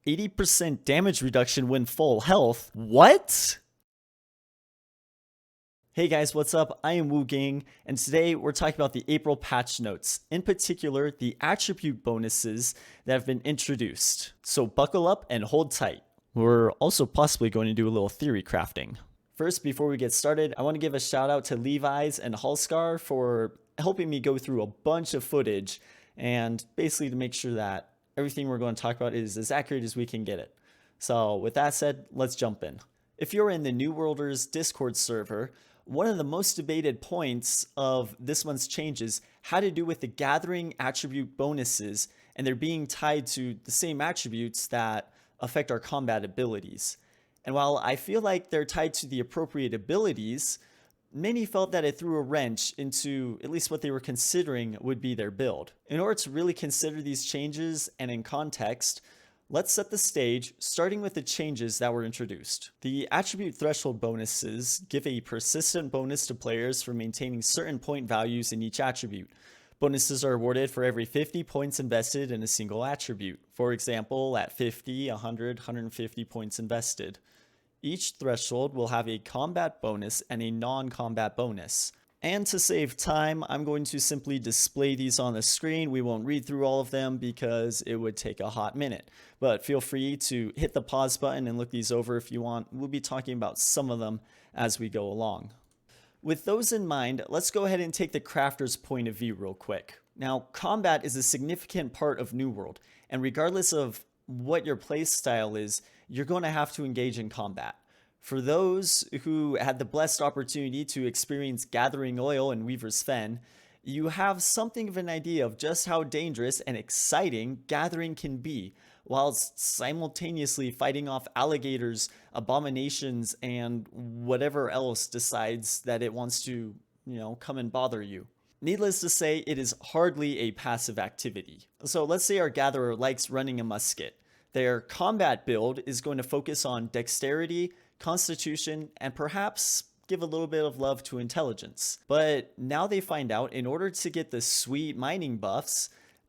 80% damage reduction when full health. What? Hey guys, what's up? I am Wu Gang, and today we're talking about the April patch notes, in particular the attribute bonuses that have been introduced. So buckle up and hold tight. We're also possibly going to do a little theory crafting. First, before we get started, I want to give a shout out to Levi's and Hulscar for helping me go through a bunch of footage and basically to make sure that everything we're going to talk about is as accurate as we can get it. So with that said, let's jump in. If you're in the New Worlders Discord server, one of the most debated points of this month's changes had to do with the gathering attribute bonuses, and they're being tied to the same attributes that affect our combat abilities. And while I feel like they're tied to the appropriate abilities, many felt that it threw a wrench into at least what they were considering would be their build. In order to really consider these changes and in context, let's set the stage, starting with the changes that were introduced. The attribute threshold bonuses give a persistent bonus to players for maintaining certain point values in each attribute. Bonuses are awarded for every 50 points invested in a single attribute. For example, at 50, 100, 150 points invested. Each threshold will have a combat bonus and a non-combat bonus. And to save time, I'm going to simply display these on the screen. We won't read through all of them because it would take a hot minute. But feel free to hit the pause button and look these over if you want. We'll be talking about some of them as we go along. With those in mind, let's go ahead and take the crafter's point of view real quick. Now, combat is a significant part of New World, and regardless of what your playstyle is, you're going to have to engage in combat. For those who had the blessed opportunity to experience Gathering Oil and Weaver's Fen, you have something of an idea of just how dangerous and exciting gathering can be, whilst simultaneously fighting off alligators, abominations, and whatever else decides that it wants to, come and bother you. Needless to say, it is hardly a passive activity. So let's say our gatherer likes running a musket. Their combat build is going to focus on dexterity, constitution, and perhaps give a little bit of love to intelligence. But now they find out in order to get the sweet mining buffs,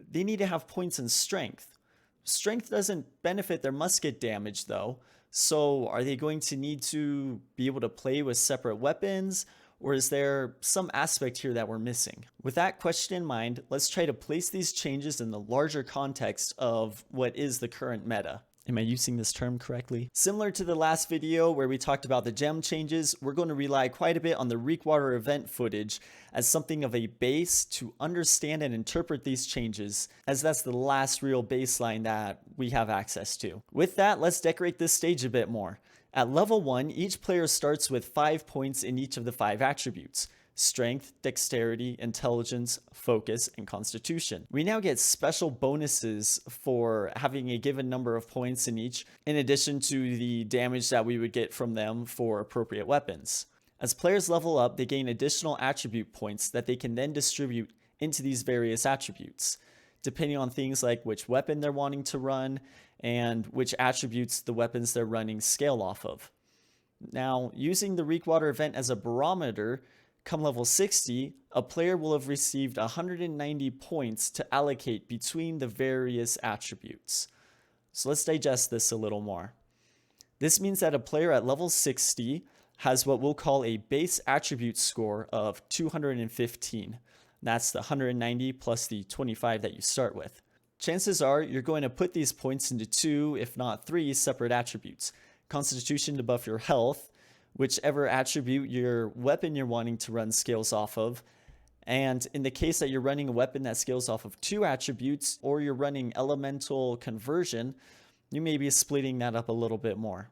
they need to have points in strength. Strength doesn't benefit their musket damage though, so are they going to need to be able to play with separate weapons, or is there some aspect here that we're missing? With that question in mind, let's try to place these changes in the larger context of what is the current meta. Am I using this term correctly? Similar to the last video where we talked about the gem changes, we're going to rely quite a bit on the Reekwater event footage as something of a base to understand and interpret these changes, as that's the last real baseline that we have access to. With that, let's decorate this stage a bit more. At level 1, each player starts with 5 points in each of the 5 attributes: strength, dexterity, intelligence, focus, and constitution. We now get special bonuses for having a given number of points in each, in addition to the damage that we would get from them for appropriate weapons. As players level up, they gain additional attribute points that they can then distribute into these various attributes, depending on things like which weapon they're wanting to run and which attributes the weapons they're running scale off of. Now, using the Reekwater event as a barometer, come level 60, a player will have received 190 points to allocate between the various attributes. So let's digest this a little more. This means that a player at level 60 has what we'll call a base attribute score of 215. That's the 190 plus the 25 that you start with. Chances are you're going to put these points into 2, if not 3, separate attributes. Constitution to buff your health, whichever attribute your weapon you're wanting to run scales off of. And in the case that you're running a weapon that scales off of 2 attributes, or you're running elemental conversion, you may be splitting that up a little bit more.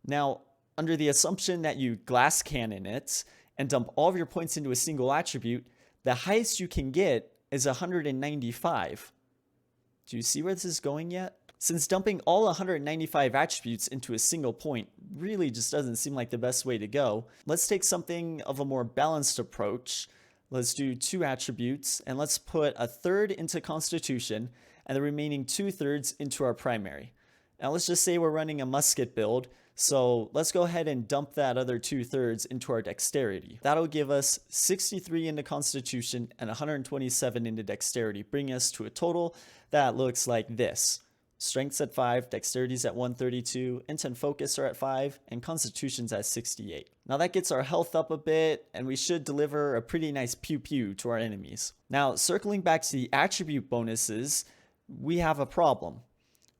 Now, under the assumption that you glass cannon it and dump all of your points into a single attribute, the highest you can get is 195. Do you see where this is going yet? Since dumping all 195 attributes into a single point really just doesn't seem like the best way to go, let's take something of a more balanced approach. Let's do 2 attributes, and let's put a third into Constitution and the remaining 2/3 into our primary. Now let's just say we're running a musket build, so let's go ahead and dump that other 2/3 into our Dexterity. That'll give us 63 into Constitution and 127 into Dexterity, bringing us to a total that looks like this. Strength's at 5, Dexterity's at 132, Int and Focus are at 5, and Constitution's at 68. Now that gets our health up a bit, and we should deliver a pretty nice pew-pew to our enemies. Now, circling back to the attribute bonuses, we have a problem.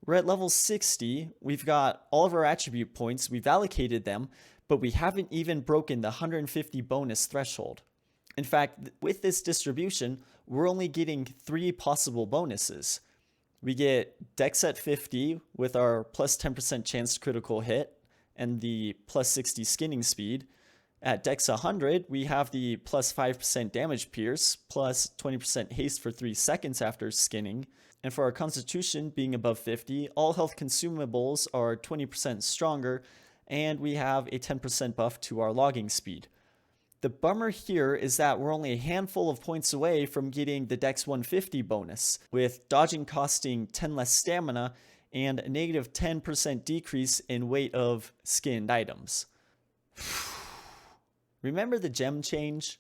We're at level 60, we've got all of our attribute points, we've allocated them, but we haven't even broken the 150 bonus threshold. In fact, with this distribution, we're only getting 3 possible bonuses. We get Dex at 50 with our plus 10% chance critical hit and the plus 60 skinning speed. At Dex 100, we have the plus 5% damage pierce, plus 20% haste for 3 seconds after skinning. And for our Constitution being above 50, all health consumables are 20% stronger, and we have a 10% buff to our logging speed. The bummer here is that we're only a handful of points away from getting the Dex 150 bonus, with dodging costing 10 less stamina and a negative 10% decrease in weight of skinned items. Remember the gem change?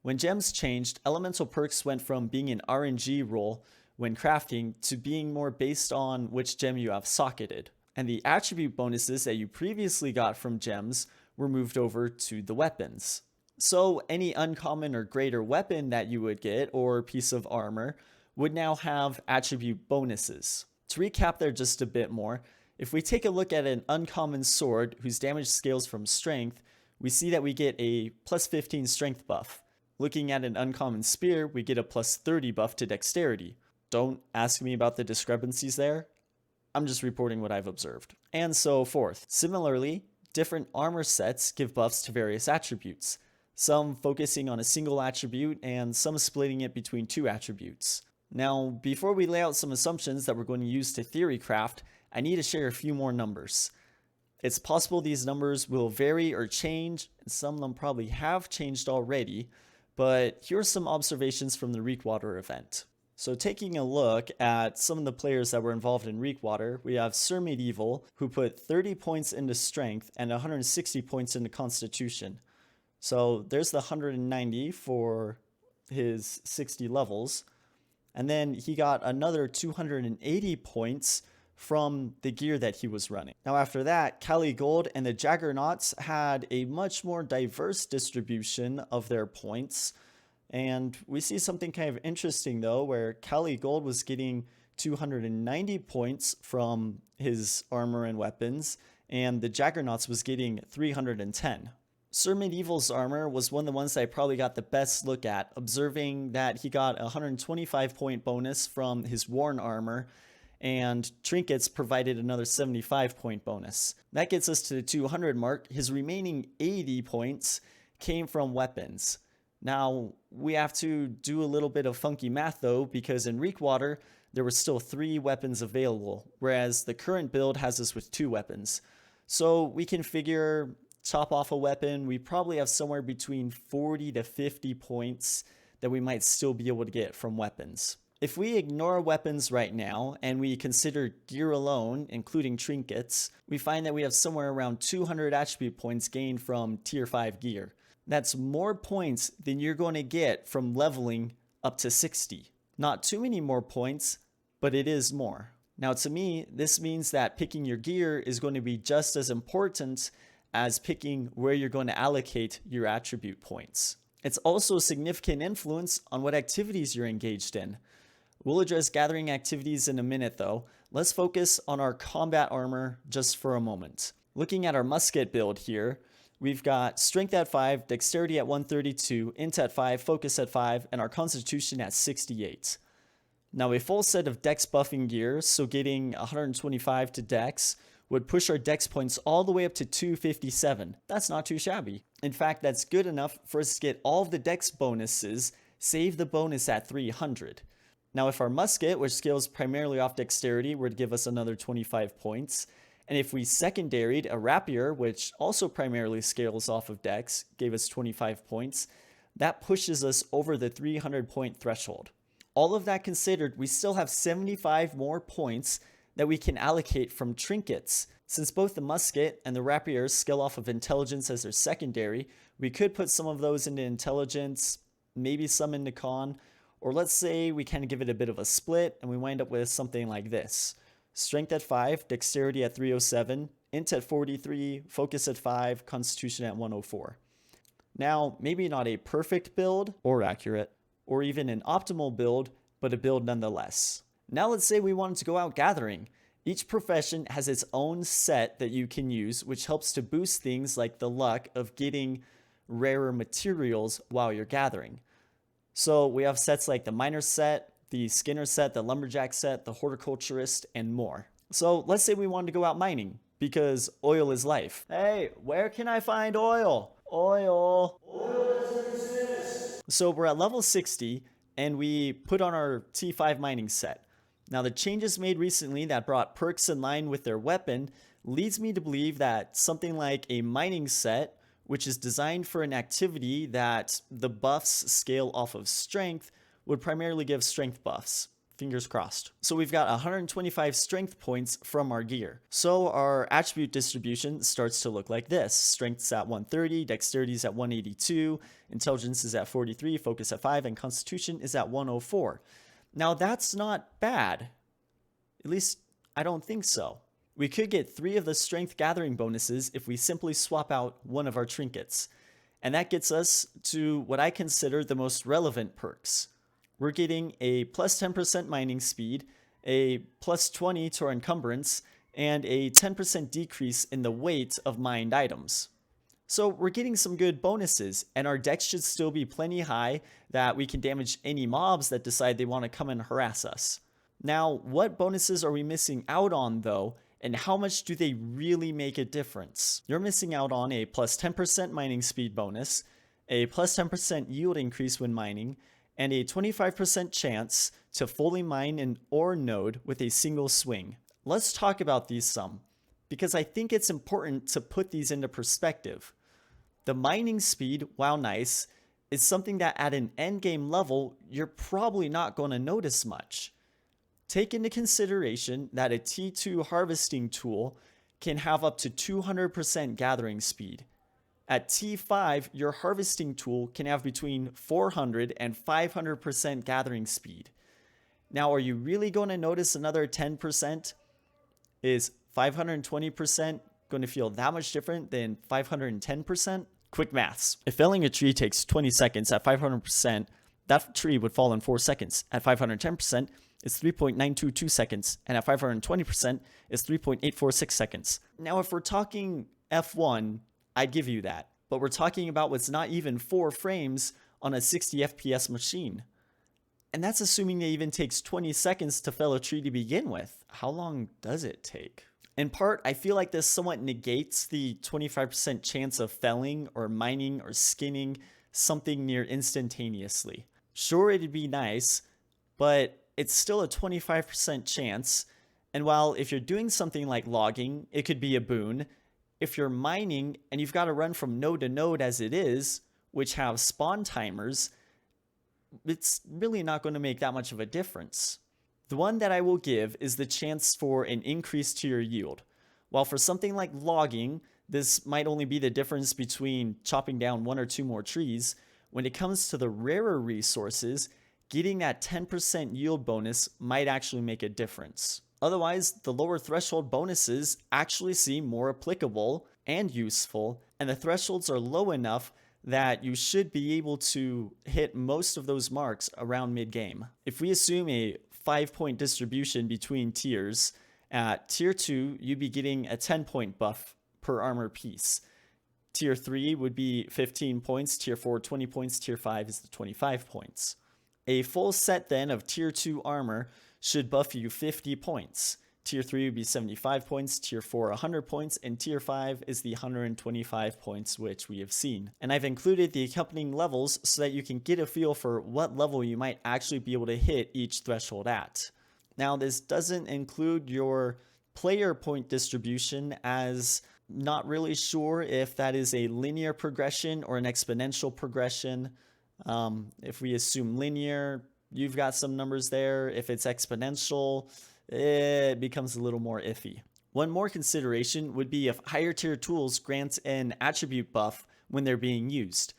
When gems changed, elemental perks went from being an RNG role when crafting to being more based on which gem you have socketed. And the attribute bonuses that you previously got from gems were moved over to the weapons. So any uncommon or greater weapon that you would get or piece of armor would now have attribute bonuses. To recap there just a bit more, if we take a look at an uncommon sword whose damage scales from strength, we see that we get a plus 15 strength buff. Looking at an uncommon spear, we get a plus 30 buff to dexterity. Don't ask me about the discrepancies there. I'm just reporting what I've observed. And so forth. Similarly, different armor sets give buffs to various attributes. Some focusing on a single attribute and some splitting it between 2 attributes. Now, before we lay out some assumptions that we're going to use to theory craft, I need to share a few more numbers. It's possible these numbers will vary or change, and some of them probably have changed already, but here are some observations from the Reekwater event. So taking a look at some of the players that were involved in Reekwater, we have Sir Medieval, who put 30 points into Strength and 160 points into Constitution. So there's the 190 for his 60 levels. And then he got another 280 points from the gear that he was running. Now after that, Cali Gold and the Jaggernauts had a much more diverse distribution of their points. And we see something kind of interesting though, where Cali Gold was getting 290 points from his armor and weapons, and the Jaggernauts was getting 310. Sir Medieval's armor was one of the ones that I probably got the best look at, observing that he got a 125 point bonus from his worn armor, and trinkets provided another 75 point bonus. That gets us to the 200 mark. His remaining 80 points came from weapons. Now, we have to do a little bit of funky math though, because in Reekwater, there were still 3 weapons available, whereas the current build has us with 2 weapons. So we can figure, top off a weapon, we probably have somewhere between 40 to 50 points that we might still be able to get from weapons. If we ignore weapons right now and we consider gear alone, including trinkets, we find that we have somewhere around 200 attribute points gained from tier 5 gear. That's more points than you're going to get from leveling up to 60. Not too many more points, but it is more. Now to me, this means that picking your gear is going to be just as important as picking where you're going to allocate your attribute points. It's also a significant influence on what activities you're engaged in. We'll address gathering activities in a minute though. Let's focus on our combat armor just for a moment. Looking at our musket build here, we've got Strength at 5, Dexterity at 132, Int at 5, Focus at 5, and our Constitution at 68. Now a full set of Dex buffing gear, so getting 125 to Dex, would push our Dex points all the way up to 257. That's not too shabby. In fact, that's good enough for us to get all of the Dex bonuses, save the bonus at 300. Now if our musket, which scales primarily off dexterity, were to give us another 25 points, and if we secondaried a rapier, which also primarily scales off of dex, gave us 25 points, that pushes us over the 300 point threshold. All of that considered, we still have 75 more points that we can allocate from trinkets. Since both the musket and the rapiers scale off of intelligence as their secondary, we could put some of those into intelligence, maybe some into con, or let's say we kind of give it a bit of a split and we wind up with something like this. strength at 5, dexterity at 307, int at 43, focus at 5, constitution at 104. Now, maybe not a perfect build or accurate, or even an optimal build, but a build nonetheless. Now let's say we wanted to go out gathering. Each profession has its own set that you can use, which helps to boost things like the luck of getting rarer materials while you're gathering. So we have sets like the miner set, the skinner set, the lumberjack set, the horticulturist, and more. So let's say we wanted to go out mining because oil is life. Hey, where can I find oil? Oil. Oil doesn't exist. So we're at level 60 and we put on our T5 mining set. Now the changes made recently that brought perks in line with their weapon leads me to believe that something like a mining set, which is designed for an activity that the buffs scale off of strength, would primarily give strength buffs. Fingers crossed. So we've got 125 strength points from our gear. So our attribute distribution starts to look like this. Strength's at 130, dexterity is at 182, intelligence is at 43, focus at 5, and constitution is at 104. Now that's not bad. At least I don't think so. We could get 3 of the strength gathering bonuses if we simply swap out one of our trinkets. And that gets us to what I consider the most relevant perks. We're getting a plus 10% mining speed, a plus 20 to our encumbrance, and a 10% decrease in the weight of mined items. So we're getting some good bonuses, and our dex should still be plenty high that we can damage any mobs that decide they want to come and harass us. Now, what bonuses are we missing out on though, and how much do they really make a difference? You're missing out on a plus 10% mining speed bonus, a plus 10% yield increase when mining, and a 25% chance to fully mine an ore node with a single swing. Let's talk about these some, because I think it's important to put these into perspective. The mining speed, while nice, is something that at an endgame level, you're probably not going to notice much. Take into consideration that a T2 harvesting tool can have up to 200% gathering speed. At T5, your harvesting tool can have between 400 and 500% gathering speed. Now, are you really going to notice another 10%? Is 520% going to feel that much different than 510%? Quick maths. If felling a tree takes 20 seconds at 500%, that tree would fall in 4 seconds. At 510%, it's 3.922 seconds. And at 520%, it's 3.846 seconds. Now, if we're talking F1, I'd give you that. But we're talking about what's not even 4 frames on a 60 FPS machine. And that's assuming it even takes 20 seconds to fell a tree to begin with. How long does it take? In part, I feel like this somewhat negates the 25% chance of felling or mining or skinning something near instantaneously. Sure, it'd be nice, but it's still a 25% chance. And while if you're doing something like logging, it could be a boon, if you're mining and you've got to run from node to node as it is, which have spawn timers, it's really not going to make that much of a difference. The one that I will give is the chance for an increase to your yield. While for something like logging, this might only be the difference between chopping down 1 or 2 more trees, when it comes to the rarer resources, getting that 10% yield bonus might actually make a difference. Otherwise, the lower threshold bonuses actually seem more applicable and useful, and the thresholds are low enough that you should be able to hit most of those marks around mid-game. If we assume a 5-point distribution between tiers, at tier 2, you'd be getting a 10-point buff per armor piece. Tier 3 would be 15 points, tier 4 20 points, tier 5 is the 25 points. A full set then of tier 2 armor should buff you 50 points. Tier 3 would be 75 points, Tier 4 100 points, and Tier 5 is the 125 points which we have seen. And I've included the accompanying levels so that you can get a feel for what level you might actually be able to hit each threshold at. Now, this doesn't include your player point distribution, as not really sure if that is a linear progression or an exponential progression. If we assume linear, you've got some numbers there. If it's exponential, it becomes a little more iffy. One more consideration would be if higher tier tools grant an attribute buff when they're being used.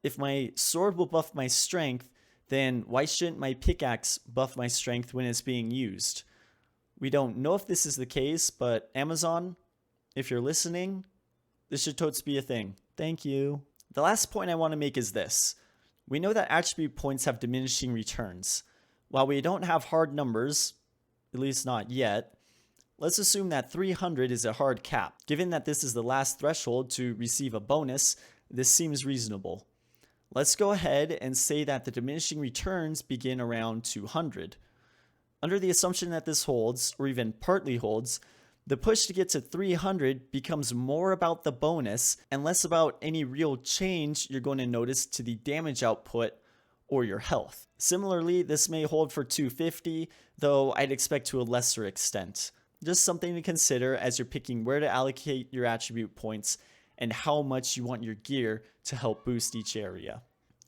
If my sword will buff my strength, then why shouldn't my pickaxe buff my strength when it's being used? We don't know if this is the case, but Amazon, if you're listening, this should totes be a thing. Thank you. The last point I want to make is this. We know that attribute points have diminishing returns. While we don't have hard numbers, at least not yet, let's assume that 300 is a hard cap. Given that this is the last threshold to receive a bonus, this seems reasonable. Let's go ahead and say that the diminishing returns begin around 200. Under the assumption that this holds, or even partly holds, the push to get to 300 becomes more about the bonus and less about any real change you're going to notice to the damage output or your health. Similarly, this may hold for 250, though I'd expect to a lesser extent. Just something to consider as you're picking where to allocate your attribute points and how much you want your gear to help boost each area.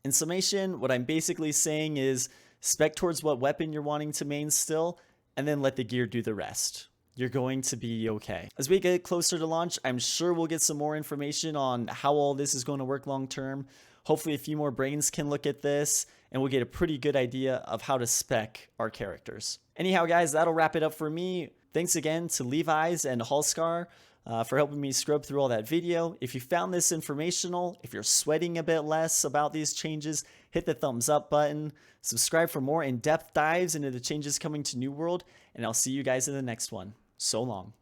In summation, what I'm basically saying is spec towards what weapon you're wanting to main still, and then let the gear do the rest. You're going to be okay. As we get closer to launch, I'm sure we'll get some more information on how all this is going to work long term. Hopefully a few more brains can look at this, and we'll get a pretty good idea of how to spec our characters. Anyhow, guys, that'll wrap it up for me. Thanks again to Levi's and Hallscar for helping me scrub through all that video. If you found this informational, if you're sweating a bit less about these changes, hit the thumbs up button, subscribe for more in-depth dives into the changes coming to New World, and I'll see you guys in the next one. So long.